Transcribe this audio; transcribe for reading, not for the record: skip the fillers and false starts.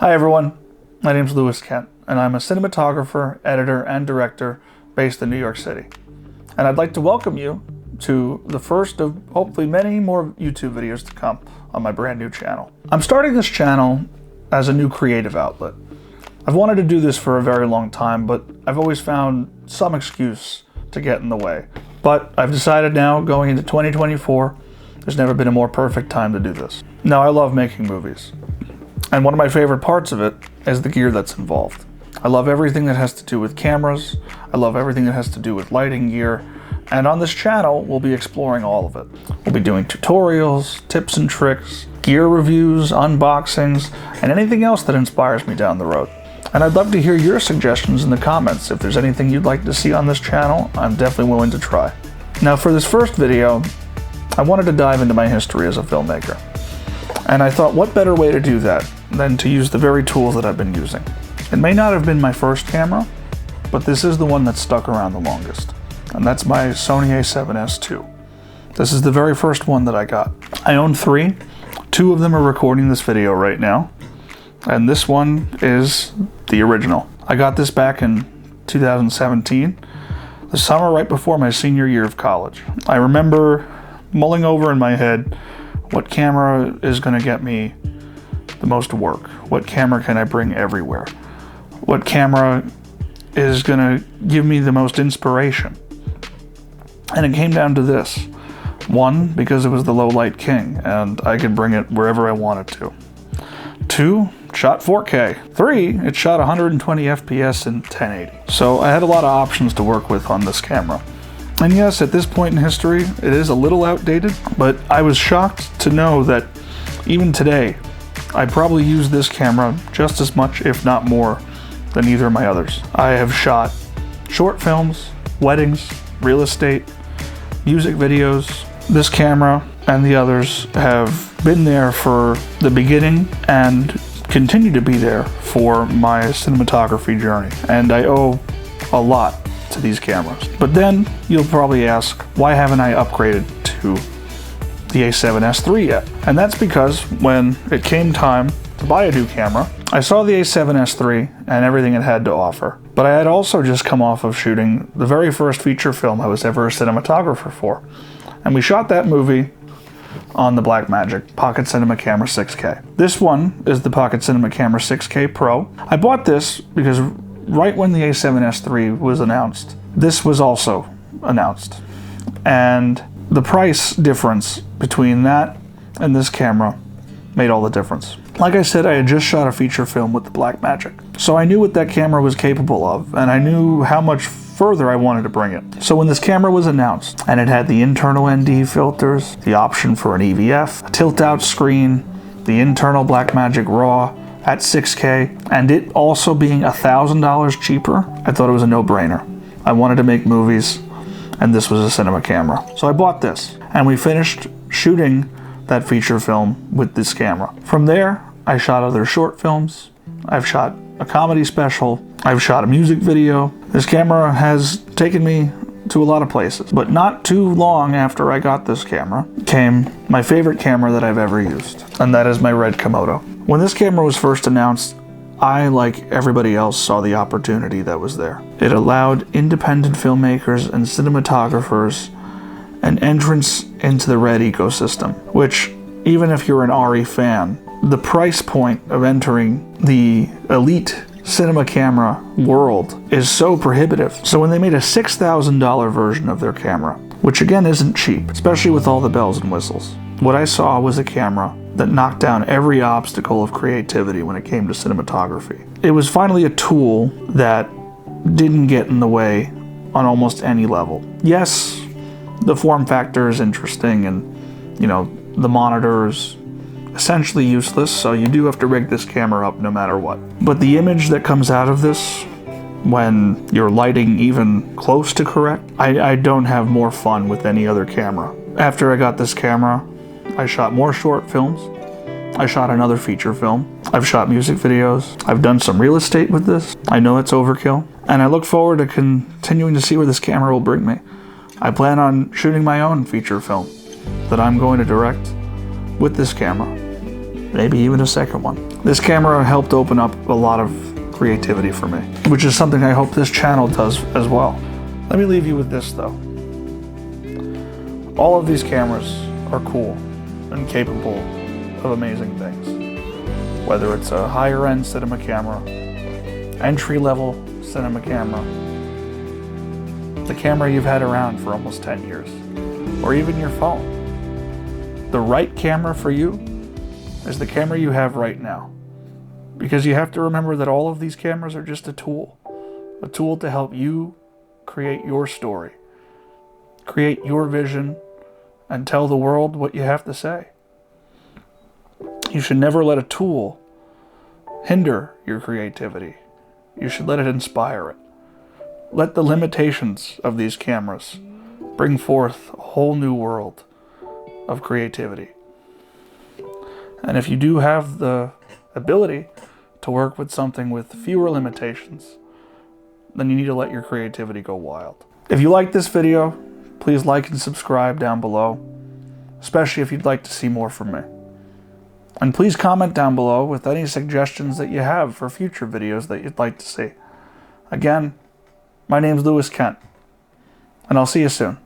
Hi everyone, my name is Lewis Kent, and I'm a cinematographer, editor, and director based in New York City. And I'd like to welcome you to the first of hopefully many more YouTube videos to come on my brand new channel. I'm starting this channel as a new creative outlet. I've wanted to do this for a very long time, but I've always found some excuse to get in the way. But I've decided now, going into 2024, there's never been a more perfect time to do this. Now, I love making movies. And one of my favorite parts of it is the gear that's involved. I love everything that has to do with cameras. I love everything that has to do with lighting gear. And on this channel, we'll be exploring all of it. We'll be doing tutorials, tips and tricks, gear reviews, unboxings, and anything else that inspires me down the road. And I'd love to hear your suggestions in the comments. If there's anything you'd like to see on this channel, I'm definitely willing to try. Now, for this first video, I wanted to dive into my history as a filmmaker. And I thought, what better way to do that than to use the very tools that I've been using. It may not have been my first camera, but this is the one that's stuck around the longest. And that's my Sony a7S II. This is the very first one that I got. I own three. Two of them are recording this video right now. And this one is the original. I got this back in 2017, the summer right before my senior year of college. I remember mulling over in my head, what camera is going to get me the most work? What camera can I bring everywhere? What camera is going to give me the most inspiration? And it came down to this. One, because it was the low light king, and I could bring it wherever I wanted to. Two, shot 4K. Three, it shot 120 FPS in 1080. So I had a lot of options to work with on this camera. And yes, at this point in history, it is a little outdated, but I was shocked to know that even today, I probably use this camera just as much, if not more, than either of my others. I have shot short films, weddings, real estate, music videos. This camera and the others have been there for the beginning and continue to be there for my cinematography journey. And I owe a lot to these cameras. But then you'll probably ask, why haven't I upgraded to the a7S III yet? And that's because when it came time to buy a new camera, I saw the a7S III and everything it had to offer. But I had also just come off of shooting the very first feature film I was ever a cinematographer for. And we shot that movie on the Blackmagic Pocket Cinema Camera 6K. This one is the Pocket Cinema Camera 6K Pro. I bought this because right when the a7S III was announced, this was also announced. And the price difference between that and this camera made all the difference. Like I said, I had just shot a feature film with the Blackmagic. So I knew what that camera was capable of, and I knew how much further I wanted to bring it. So when this camera was announced, and it had the internal ND filters, the option for an EVF, a tilt-out screen, the internal Blackmagic RAW at 6K, and it also being $1,000 cheaper, I thought it was a no-brainer. I wanted to make movies, and this was a cinema camera. So I bought this, and we finished shooting that feature film with this camera. From there, I shot other short films. I've shot a comedy special. I've shot a music video. This camera has taken me to a lot of places, but not too long after I got this camera came my favorite camera that I've ever used, and that is my Red Komodo. When this camera was first announced, I, like everybody else, saw the opportunity that was there. It allowed independent filmmakers and cinematographers an entrance into the Red ecosystem, which, even if you're an RE fan, the price point of entering the elite cinema camera world is so prohibitive. So when they made a $6,000 version of their camera, which again isn't cheap, especially with all the bells and whistles, what I saw was a camera that knocked down every obstacle of creativity when it came to cinematography. It was finally a tool that didn't get in the way on almost any level. Yes, the form factor is interesting, and the monitor is essentially useless, so you do have to rig this camera up no matter what. But the image that comes out of this, when you're lighting even close to correct, I don't have more fun with any other camera. After I got this camera, I shot more short films. I shot another feature film. I've shot music videos. I've done some real estate with this. I know it's overkill, and I look forward to continuing to see where this camera will bring me. I plan on shooting my own feature film that I'm going to direct with this camera. maybe even a second one. This camera helped open up a lot of creativity for me, which is something I hope this channel does as well. Let me leave you with this though. All of these cameras are cool and capable of amazing things. Whether it's a higher end cinema camera, entry level cinema camera, the camera you've had around for almost 10 years, or even your phone. The right camera for you is the camera you have right now. Because you have to remember that all of these cameras are just a tool to help you create your story, create your vision, and tell the world what you have to say. You should never let a tool hinder your creativity. You should let it inspire it. Let the limitations of these cameras bring forth a whole new world of creativity. And if you do have the ability to work with something with fewer limitations, then you need to let your creativity go wild. If you like this video, please like and subscribe down below, especially if you'd like to see more from me. And please comment down below with any suggestions that you have for future videos that you'd like to see. Again, my name's Lewis Kent, and I'll see you soon.